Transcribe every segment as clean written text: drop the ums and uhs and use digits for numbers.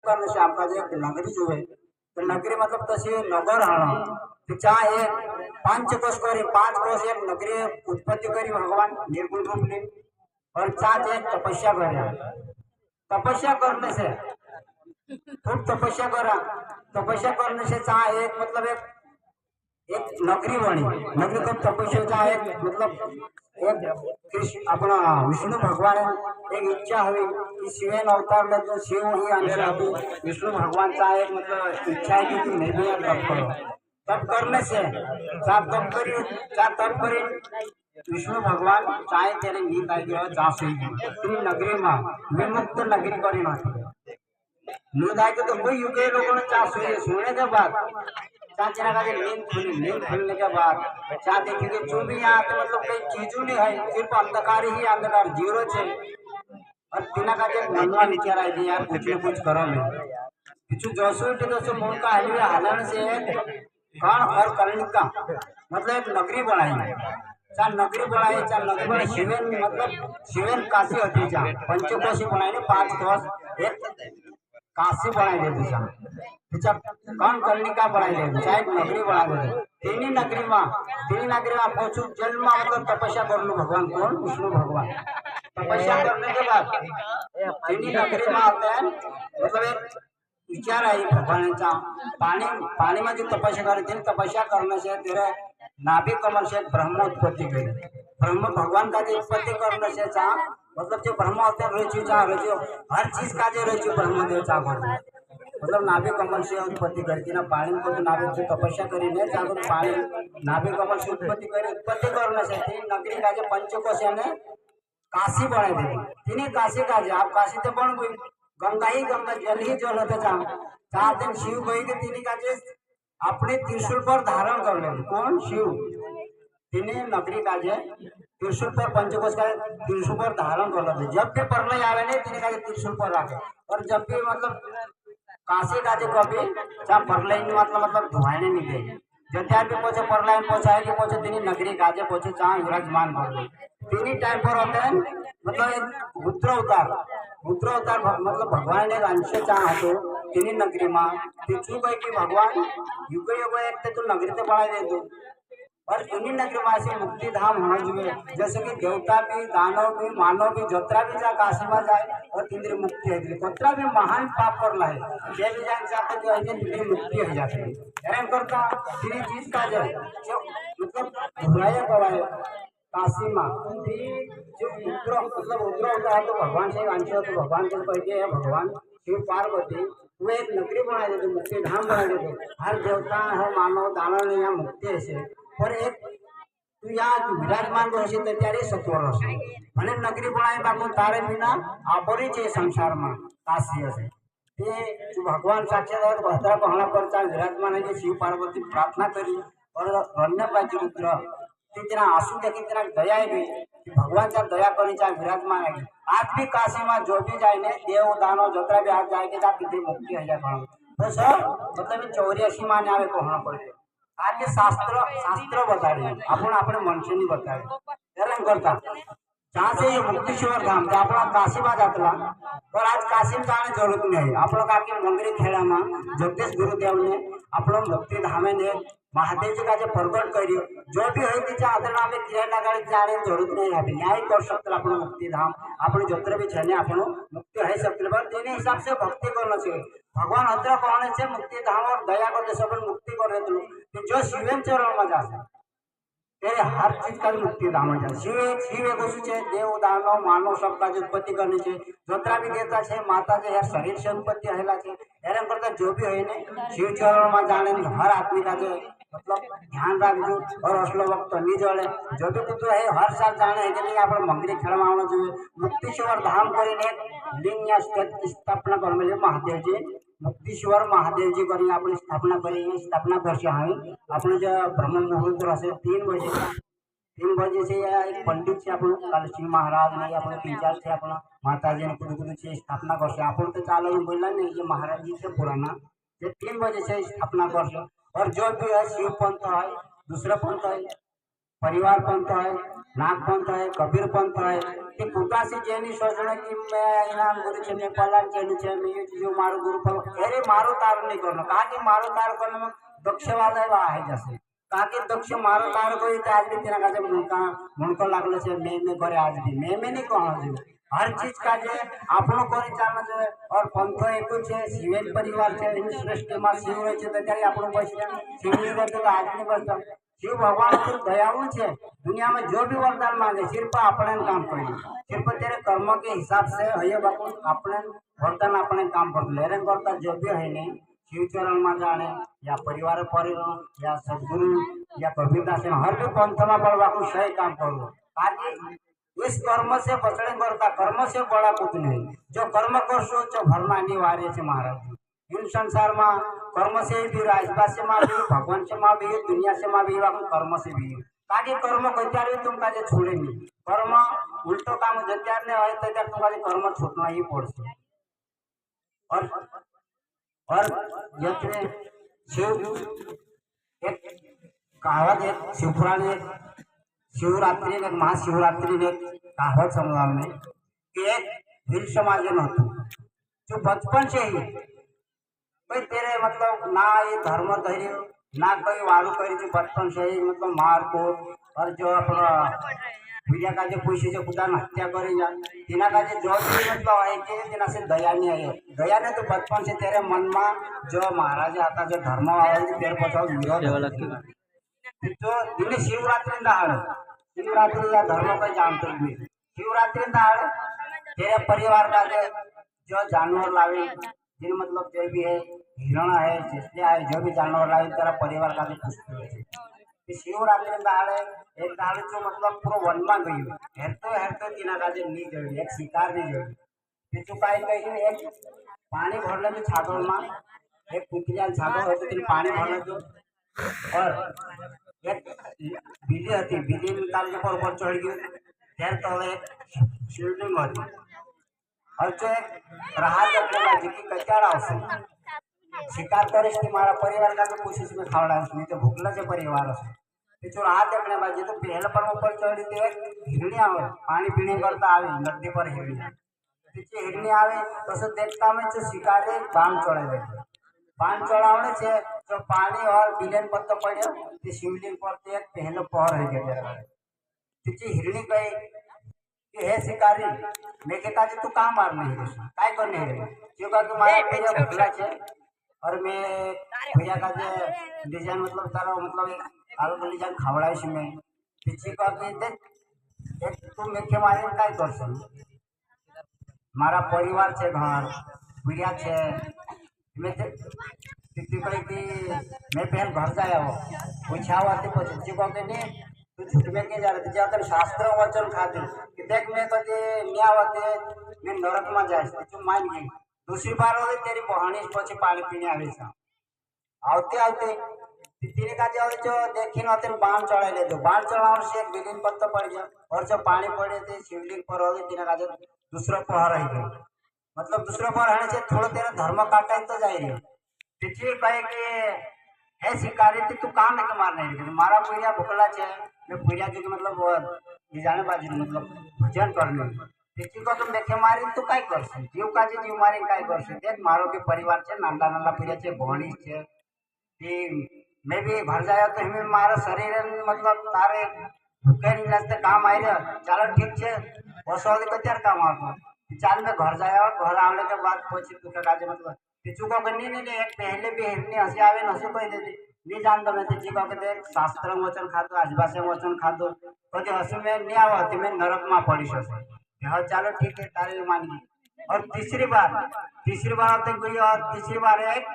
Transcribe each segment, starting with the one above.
करने से आपका जो एक नगरी जो है तो नगरी मतलब तशी नगर हाणं तो जहाँ एक पंचकोश करी 5 कोश एक नगरी उत्पत्ति करी भगवान निर्गुण रूप ने और साथ एक तपस्या कर तपस्या करने से खूब तपस्या करा तपस्या करने से जहाँ एक मतलब एक नगरी बनी नगरी कब तपस्या जहाँ एक मतलब एक कृष्ण अपना विष्णु भगवान एक इच्छा हुई कि शिवेन अवतार में तो शिव ही अंदर अभी विष्णु भगवान का एक मतलब इच्छा है कि मैं भी तप करो तप करने से तप करी विष्णु भगवान चाहे तेरे नींद आई गयो जा सुई नगरी में विमुक्त नगरी करी नाखी नींद आई तो कोई युगे लोगों ने चा सुई सोने के बाद चाचा का नींद खुलने के बाद चा देखेंगे जो भी यहाँ तो मतलब कई चीजों नहीं है सिर्फ अंधकार ही अंधकार जीरो छे और बिना का जो मनवा विचार आई यार कुछ न कुछ करो मैं किचु जोशो के दोस्तों मूल का हलवे हालन से कण और कर्णिका मतलब एक नगरी बनाई चार नगरी बनाई चार नगरी बनाई शिवेन मतलब शिवेन काशी होती जा पंचकोशी बनाई 5 कोश एक काशी बनाई देती जा कौन कर्णिका बनाई दे चाहे नगरी बना दे तीन नगरी में पहुंचू जल में मतलब तपस्या कर लू भगवान कौन विष्णु भगवान तपस्या करने के बाद तीन नगरी में आते हैं मतलब एक विचार आई भगवान पानी पानी में जो तपस्या कर दिन तपस्या करने से तेरे नाभि कमल से ब्रह्म उत्पत्ति गई ब्रह्म भगवान का जो उत्पत्ति करने से चाह मतलब जो ब्रह्म होते हैं रचु चाह रचु हर चीज का जो रचु ब्रह्मदेव चाह मतलब नाभि कमल से उत्पत्ति करती ना पानी को नाभि से तपस्या करी ने जागो पानी नाभि कमल से उत्पत्ति करने से तीन नगरी का जो पंचकोश ने काशी बनाई दी तीन काशी का आप काशी तो बन गई गंगा जल ही जल होते जहाँ दिन शिव गई थी तीन का अपने त्रिशूल पर धारण कर ले कौन शिव तीन नगरी का त्रिशूल पर पंचकोश का त्रिशूल पर धारण कर लेते जब भी प्रलय आवे नहीं तीन का त्रिशूल पर रखे और जब भी मतलब काशी का जो कभी जहाँ प्रलय मतलब धुआने नहीं गए जत्यार भी पहुंचे प्रलय पहुंचाएगी पहुंचे तीन नगरी का पहुंचे जहाँ विराजमान कर तीन टाइम पर होते हैं मतलब एक रुद्र अवतार मतलब भगवान एक अंश चाह तो तीन नगरी में तीसू कही कि भगवान युग युग एक तो नगरी तो बढ़ा दे दो और इन्हीं नगरी में से मुक्ति धाम होना चाहिए जैसे कि देवता भी दानव भी मानव भी जतरा भी जा काशी में जाए और इंद्रिय मुक्ति है जतरा भी महान पाप कर ला है ये भी जान चाहते जो है इंद्रिय मुक्ति हो जाती है हैरान करता तीन चीज का जो मतलब बुराया गवाए काशी में जो रुद्र मतलब रुद्र होता है तो भगवान से अंश तो भगवान को कहते हैं भगवान शिव पार्वती वो एक नगरी बना देते मुक्ति धाम बना देते हर देवता हर मानव दानव ने यहाँ मुक्ति है और एक तू यहाँ विराजमान रहશે તો ત્યારે સત્વ રહેશે મને નગરી બનાવી બાપુ તારે વિના આપરી છે સંસારમાં કાશી હશે તે ભગવાન સાક્ષાત ભદ્રા પહાડા પર ચાલ વિરાજमान है शिव पार्वती प्रार्थना करी और वन्यपाजी रुद्र तेरा आंसू देखी तेरा दया गई भगवान चाह दया करी चाहे विराजमान है आज भी काशी में जो भी जाए ने देव दानव जतरा भी आज जाए के कितनी मुक्ति है जाए तो सर मतलब 84 माने आवे कहना पड़े आज शास्त्र बताए अपन अपने मनुष्य नहीं बताए हैरान करता जहाँ से ये मुक्तेश्वर धाम जहाँ अपना काशी में जाता और आज काशी में जाने जरूरत नहीं है आप लोग आके मंदिर खेड़ा में जगदीश गुरुदेव ने अपना मुक्ति धामे ने महादेव जी का जो प्रकट करियो जो भी है आदरणा में किरण लगाने जाने जरूरत नहीं है न्याय कर सकते अपना मुक्ति धाम अपने जत्र भी छे अपनो मुक्ति है सकते पर तेने हिसाब से भक्ति करना चाहिए भगवान अत्र कहने से मुक्ति धाम और दया करते सब मुक्ति कर देते जो शिवेन चरण में जाते तेरे हर चीज का मुक्ति धाम हो जाए शिव एक है देव दानव मानव सबका जो उत्पत्ति करनी चाहिए जोतरा भी देता है माता जो यार शरीर से उत्पत्ति है हैरान करता जो भी है ने शिव चरण में जाने हर आदमी का जो मतलब ध्यान रखो और असलो वक्त नहीं जड़े जो भी कुछ है हर साल जाने है कि आप मंदिर खेल में आना चाहिए मुक्तेश्वर धाम कर लिंग या स्थापना कर महादेव जी मुक्तेश्वर महादेव जी करी अपनी स्थापना करी स्थापना कर अपने जो ब्रह्म मुहूर्त से 3 बजे से एक पंडित से अपन कालसिंह महाराज ने अपन 3-4 से अपना माता जी ने कुछ से स्थापना कर अपन तो चालो बोला नहीं ये महाराज जी से पुराना ये 3 बजे से स्थापना कर और जो भी है शिव पंथ है दूसरा पंथ है परिवार पंथ है, नाग पंथ है, कबीर पंथ है, ते कुटासी जेनी सोचणे की मैं इनाम गुरु छे, मैं पलान जेनु छे, मैं ये जो मारो गुरु पर अरे मारो तार नहीं करनो का कि मारो तार करने में दक्ष वाला आहे जसे का कि दक्ष मारो तार कोई ते आज भी तेरा का जब मुणको लागलो छे मैं करे आज भी मैं नहीं कहनो जो हर चीज का जे आपनो करे जानो जो और पंथ एक छे शिवेन परिवार छे इन सृष्टि में शिव रहे छे तो त्यारे आपनो बचले शिव नहीं रहते तो आज नहीं बचता शिव भगवान तो दयालु है दुनिया में जो भी वरदान मांगे सिर्फ अपने काम करिए सिर्फ तेरे कर्म के हिसाब से है बापू अपने वरदान अपने काम कर लेरे करता जो भी है नहीं शिव चरण में जाने या परिवार पर या सदगुरु या कबीरदास हर भी पंथ में पड़वा को सही काम करो ताकि इस कर्म से बचने करता कर्म से बड़ा कुछ नहीं जो कर्म करशो जो भरना अनिवार्य है महाराज इन संसार में कर्म से भी राजपास से मां भी भगवान से मां भी दुनिया से मां भी कर्म से भी ताकि कर्म गत्यार तुम काजे छोड़े नहीं कर्म उल्टो काम जत्यार ने होय तो तुम काजे कर्म छोड़ना ही पड़से और जैसे शिव एक कहावत एक शिवपुराण एक शिवरात्रि ने महाशिवरात्रि ने कहावत समझा में कि एक हिल समाज में जो बचपन से ही भाई तेरे मतलब ना ये धर्म धैर्य ना कोई वालू करी जो बचपन से ही मतलब मार को और जो अपना पीढ़िया का जो पैसे जो खुदा हत्या करे जा तिना का जो भी मतलब है कि तिना से दया नहीं है दया ने तो बचपन से तेरे मन में जो महाराज आता जो धर्म वाला तेरे पचाव विरोध तो दिन शिवरात्रि शिवरात्रि का धर्म को जानते हुए शिवरात्रि तेरे परिवार का जो जानवर लावे जिन मतलब जो भी है हिरण है जिसने है जो भी जानवर लावे तेरा परिवार का भी खुश हुए शिवरात्रि दाड़े एक दाड़े जो मतलब पूरा वन में गई हेरतो तीना का जो नहीं जोड़ी एक शिकार नहीं जोड़ी बीजू काय कही एक पानी भरने में छागल में एक कुटिया छागल है तो पानी भरने जो और एक बिल्ली थी बिल्ली निकाल के ऊपर चढ़ गई त्यार तो एक शिवलिंग होती और जो एक रहा देखने जी की कचाड़ा शिकार करे मारा परिवार का तो कोशिश में खावड़ा नहीं तो भूखला से परिवार जो रहा देखने बाजी तो पहले पर ऊपर चढ़ी थी एक हिरणी आवे पानी पीने करता आवे नदी पर हिरणी हिरणी आवे तो देखता में जो शिकारे बाण चढ़े बाण चढ़ावने से जो पानी और बिलेन पत्तो पड़े शिवलिंग पर एक पहले पहर है गया हिरणी कही हे शिकारी मैं कहता तू कहाँ मार नहीं काय करने है क्योंकि तुम्हारा भैया भूखला है और मैं भैया का जो डिजाइन मतलब तारा मतलब एक आलू डिजाइन खावड़ा है इसमें पीछे का कि देख एक तू मेखे मारे काय कर सक मारा परिवार छे घर भैया छे मैं मैं पहले घर जाया हो पूछा हुआ थी पीछे को के नहीं तू झूठ में के जा रहे थे अगर शास्त्र वचन खाते कि देख मैं कदे न्या होते मैं नरक में जाए तू मान गई दूसरी बार होते तेरी बहानी पीछे पानी पीने आवे छा आवते आवते तेरे का जो देखी न तेरे बाण चढ़ा ले दो बाण चढ़ाने से एक बिलिन पत्ता पड़ गया और जब पानी पड़े थे शिवलिंग पर हो तेरे का जो दूसरा पहर रह गया मतलब दूसरा पहर रहने से थोड़ा तेरा धर्म काटा तो जा रही पृथ्वी कहे कि है शिकारी थी तू काम नहीं मार नहीं मारा पूरिया भुकला छे मैं पूरिया जो मतलब जाने बाजी मतलब भजन करने पृथ्वी को तुम देखे मारी तू काय कर जीव का जीव मारी काय कर देख मारो के परिवार छे नाना नाना पूरिया छे भोणी छे कि मैं भी भर जाया तो हमें मारा शरीर मतलब तारे भूखे नहीं लगते काम आई रहे चलो ठीक है बसो को त्यार काम आता चाल में घर जाया घर आने के बाद पीछे तू का मतलब पिछू को नहीं एक पहले भी हिरनी हंसी आवे नसू कही देती नहीं जानता मैं जी को देख शास्त्र वचन खातो आजभाषा वचन खातो कभी हंसू में नहीं आवती मैं नरक में पड़ी सके हाँ चलो ठीक है तारे मान गई और तीसरी बार आते गई और तीसरी बार एक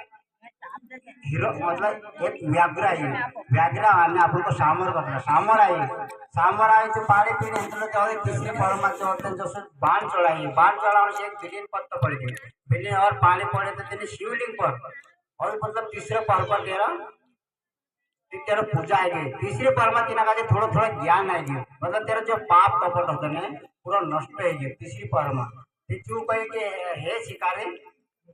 हीरो मतलब एक व्याघ्र आई व्याघ्र आने अपन को सामर करता सामर आई जो पानी पीने तो तीसरी परमा जो होते हैं जो बाण चढ़ाने से एक बिलियन पत्ता पड़ गई बिलियन और पानी पड़े तो तेरे शिवलिंग पर और मतलब तीसरे पहर पर तेरा पूजा आई गई तीसरे परमा तीना का थोड़ा थोड़ा ज्ञान आई गई मतलब तेरा जो पाप कपट होते हैं पूरा नष्ट हो गया तीसरी परमा तू कहे कि हे शिकारी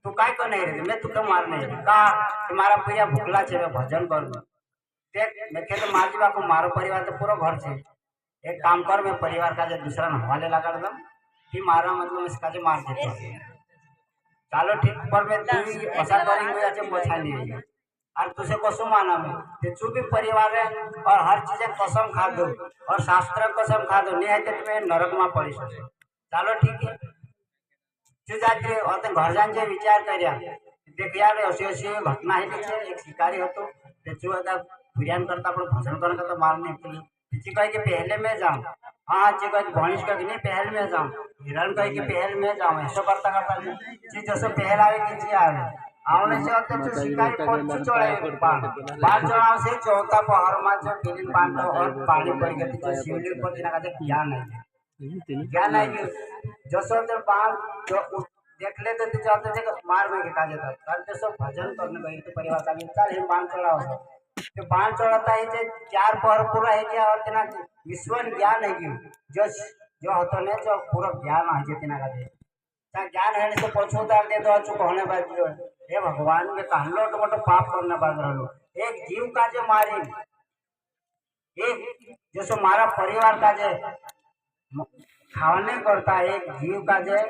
तू काय कर नहीं रही मैं तुके मार नहीं कहा तुम्हारा भैया भूखला छे मैं भजन कर देख मैं तो मार जीवा को मारो परिवार तो पूरा घर से एक काम कर मैं परिवार का जो दूसरा न हवाले लगा दम कि मारा मतलब इसका जो मार देता चलो ठीक पर मैं तू ऐसा करेंगे या जो बचा नहीं है और तुझे कसम माना मैं ते तू भी परिवार है और हर चीजें कसम खा दो और शास्त्र कसम खा दो नहीं है तो तुम्हें नरक में पड़ी सके चलो ठीक है तू जाते और ते घर जाने विचार कर देख यार ऐसी ऐसी घटना है कि एक शिकारी हो तो तू अगर बिरयान करता अपन भजन करने का तो मार नहीं पीछे कहे कि पहले में जाऊँ हाँ जी कहे भैंस कहे नहीं पहल में जाऊँ हिरण कहे कि पहल में जाऊँ ऐसा करता करता जी जैसे पहल आवे कि जी आवे आवने से होते तो शिकारी पहुंच चढ़े बाल चढ़ाव से चौथा पहर में जो गिरिन पांड और पानी पड़ गई तो शिवलिंग पर जिना का ज्ञान है कि जैसे तो बाल जो देख ले तो चाहते थे मार में के काजे था कल तो सब भजन करने गए तो परिवार का चल हम बाण चढ़ाओ तो बाण चढ़ाता है जे चार पहर पूरा है क्या और तेना विश्वन ज्ञान है कि जो होतो ने जो पूरा ज्ञान है जे तेना का ता ज्ञान है तो पछोतार दे दो चुप होने बाद जो हे भगवान में कहलो तो मोटो पाप करने बाद रहलो एक जीव का जे मारी एक जैसे मारा परिवार का जे खाने करता एक जीव का जे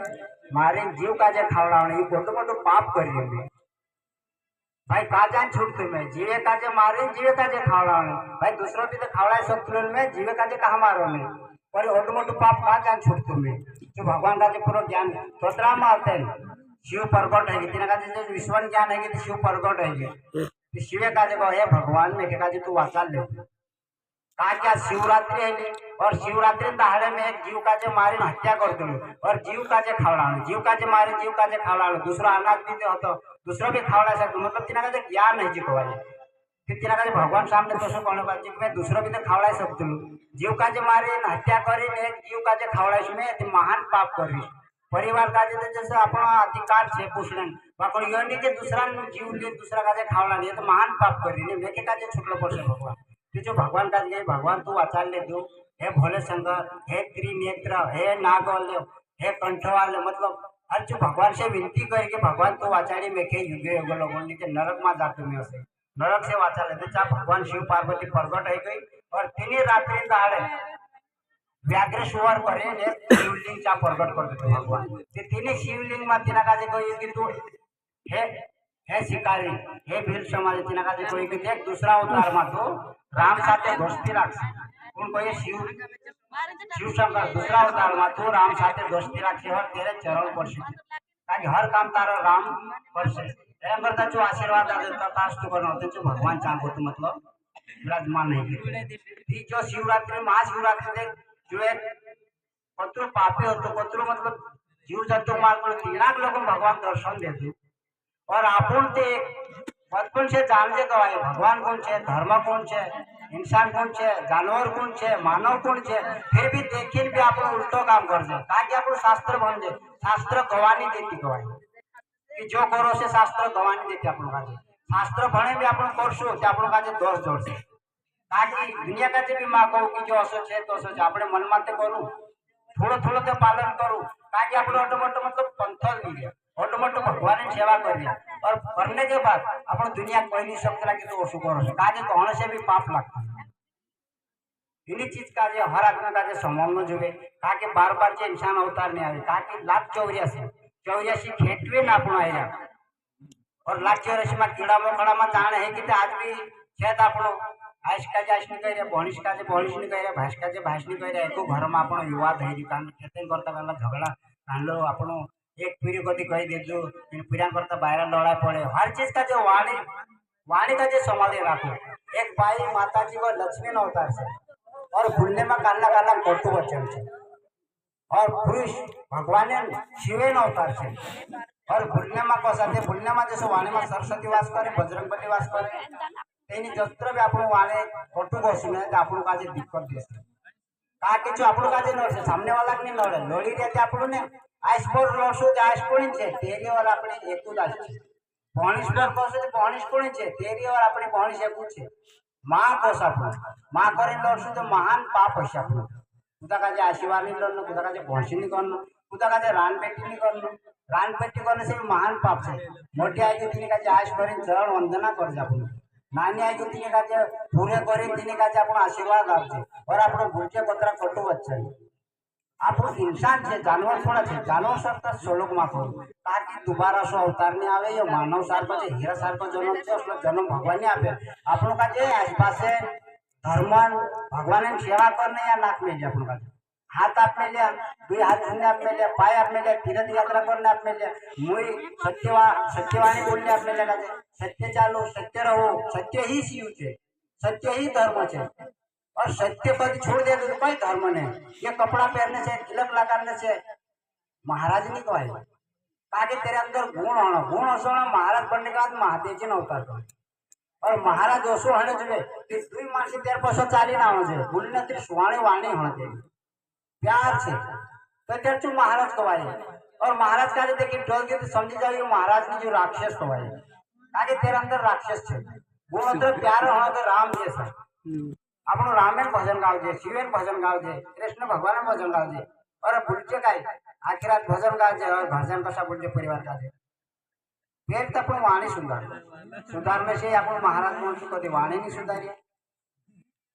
मारे जीव का जे खावड़ावणे ये मोटो मोटो पाप कर रहे भाई काजान छूट तुम्हें जीवे का जे मारे जीवे का जे खावड़ावणे भाई दूसरों भी तो खावड़ा शत्रुन में जीवे का जे कहा मारो में पर मोटो मोटो पाप काजान छूट तुम्हें जो भगवान का जे पूरा ज्ञान तोतरा में आते हैं शिव प्रकट है कि का जे विश्वन ज्ञान है कि शिव प्रकट है कि शिवे का जे कहे भगवान में के का जे तू वाचा ले कहा क्या शिवरात्रि है और शिवरात्रि दहाड़े में एक जीव का जे मारी हत्या कर दो और जीव का जे खावड़ा जीव का जे मारे जीव का जे खावड़ा दूसरा अनाज भी हो तो दूसरा भी खावड़ा सकते मतलब तिना का जे ज्ञान है जी कहवा फिर तिना का भगवान सामने तो कहने बात जी मैं दूसरा भी तो खावड़ा सकते जीव का जे मारे हत्या करी एक जीव का जे खावड़ा में महान पाप करी परिवार का जे जैसे अपना अधिकार से पूछलन बाकी योनि के दूसरा जीव ले दूसरा का जे खावड़ा नहीं तो महान पाप करी नहीं मेके का जे छुटलो पड़े भगवान जो भगवान का जे भगवान तू आचार्य दो हे भोले शंकर हे त्रिनेत्र हे नागवाल्य हे कंठवाल्य मतलब हर जो भगवान से विनती करके भगवान तो आचार्य में के युगे युग लोगों के नरक में जाते में से नरक से वाचा लेते चाह भगवान शिव पार्वती प्रगट है गई और तीन रात्रि दहाड़े व्याघ्रेश्वर करे ने शिवलिंग चा प्रगट कर देते भगवान ते तीन शिवलिंग में तिना का जे कोई कि तू हे शिकारी हे भील समाज तिना का जे कोई कि देख दूसरा अवतार में तो राम साथे दोस्ती राख कौन कोई शिव शिव शंकर दूसरा अवतार में तो राम साथे दोस्ती राखी और तेरे चरण पर ताकि हर काम तारा राम कर से एम करता जो आशीर्वाद देता तास तो करना होते जो भगवान चाहो तो मतलब विराजमान नहीं के जो शिवरात्रि महाशिवरात्रि देख जो एक कतरो पापी होतो कतरो मतलब जीव जंतु मार पर तीनाक लोग भगवान दर्शन देते और आपण ते बचपन से जान जे गवाए भगवान कौन है धर्म कौन है इंसान कौन है जानवर कौन है मानव कौन है फिर भी देखिए भी आप उल्टो काम कर दे ताकि आप शास्त्र बन जाए शास्त्र गवानी देती गवाई कि जो करो से शास्त्र गवानी देती आप शास्त्र भणे भी आप करशो तो आप दोष जोड़से ताकि दुनिया का भी माँ कहूँ कि जो असो है तो असो है अपने मन में करूँ थोड़ो थोड़ो तो पालन करूँ ताकि आप ऑटोमेटो मतलब पंथ लीजिए ऑटोमेटो भगवान की सेवा कर दिया और करने के बाद अपन दुनिया कोई नहीं सकता कि तो ओसु करो काजे कहने से भी पाप लगता है इन्हीं चीज का जो हर आदमी का जो संबंध में जुड़े कहा कि बार बार जो इंसान अवतार नहीं आए कहा कि 84 खेतवे ना अपना आया और 84 में कीड़ा मोकड़ा में जाने है कि आज भी शायद अपनो आइस का जाइस नहीं कह रहे भैंस का नहीं कह रहे भैंस का नहीं कह रहे एको घर में अपन युवा धैर्य कारण खेते करता गला झगड़ा कांडलो अपनो एक पीढ़ी को कही दे जो पीढ़ा करता बाहर लड़ा पड़े हर चीज का जो वाणी का जो संभाले रखो एक बाई माता जी को लक्ष्मी न अवतार से और भूलने में काला काला कटु वचन से और पुरुष भगवान शिवे न अवतार से और भूलने में कसा थे भूलने में जैसे वाणी में सरस्वती वास करे बजरंगबली वास करे जस्त्र भी आप वाणे कटु बसुने तो आप दिक्कत दे कहा कि जो आप सामने वाला नहीं लड़े लड़ी रहते आप ने आइसपोर लड़शो तो आइसपोड़ी है तेरी और अपने एक भणीश पर कहशो तो भणीश कोणी है तेरी और अपनी भणीश एक है माँ कस आप माँ कर लड़शो तो महान पाप है आप कुदा का आशीर्वाद नहीं लड़ना कुदा का भैंसी नहीं करना कुदा का रान पेटी नहीं करना रान पेटी करने से भी महान पाप है मोटी आई तीन का आश कर चरण वंदना कर नानी आई तो तिने काजे पूरे करे तिने काजे आपण आशीर्वाद आपजे और आपण भूलचे पत्रा कटू वच्चे आपण इंसान छे जानवर थोड़ा छे जानवर करता श्लोक में कहूं ताकि दोबारा सो अवतार ने आवे ये मानव सारखो छे हीरा सारखो जन्म छे असलो जन्म भगवान ने आपे आपण काजे आसपास धर्म भगवान ने सेवा करने या नाक में जे आपण काजे हाथ आपने लिया दुई हाथ धरने आपने लिया पाय आपने लिया तीर्थ यात्रा करने आपने लिया मुई सत्यवाणी बोलने आपने लिया सत्य चालो सत्य रहो सत्य ही शिव छे सत्य ही धर्म छे और सत्य पद छोड़ दे तो कोई धर्म नहीं ये कपड़ा पहनने से तिलक लगाने से महाराज नहीं कहवाय ताकि तेरे अंदर गुण असो महाराज बनने के बाद महादेव जी ने अवतार कर और महाराज असो होने चाहिए कि दुई मासी तेरे पास चाली ना होना चाहिए बोलने तेरी सुवाणी वाणी होना चाहिए प्यार से तो तेरे महाराज कहवाय और महाराज का देखिए डर के तो समझी जाओ ये महाराज ने जो राक्षस कहवाय ताकि तेरे अंदर राक्षस छे गुण अंदर प्यार होना तो राम जैसा આપણું રામેન ભજન ગાવજે શિવેન ભજન ગાવજે કૃષ્ણ ભગવાન ભજન ગાવજે और भूलचे काय आखी रात भजन गावजे और भजन कसा बोलते परिवार गावजे पेट तो आपण वाणी सुधारने से आपण महाराज म्हणतो कधी वाणी नहीं सुधारी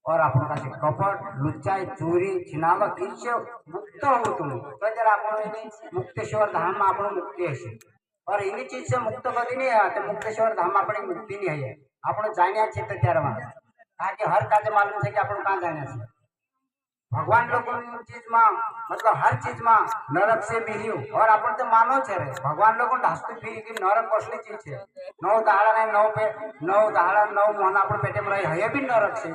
और आपण का कपट लुच्चाई चोरी छिनावट ईर्ष्य मुक्त हो तुम तो जरा आपण मुक्तेश्वर धाम में आपण मुक्ति हशे और इन्हीं चीज से मुक्त कभी नहीं है तो मुक्तेश्वर धाम में अपनी मुक्ति नहीं है आपण जाण्या छे तो त्यार में ताकि हर काजे मालूम है कि आपण कहाँ जाने छे भगवान लोग चीज में मतलब हर चीज में नरक से मिलियो और अपन तो मानो छे रे भगवान लोग ढासती फिरी कि नरक कसली चीज है 9 दाड़ा ने 9 पे 9 दाड़ा 9 महीना अपन पेटे में रही है भी नरक से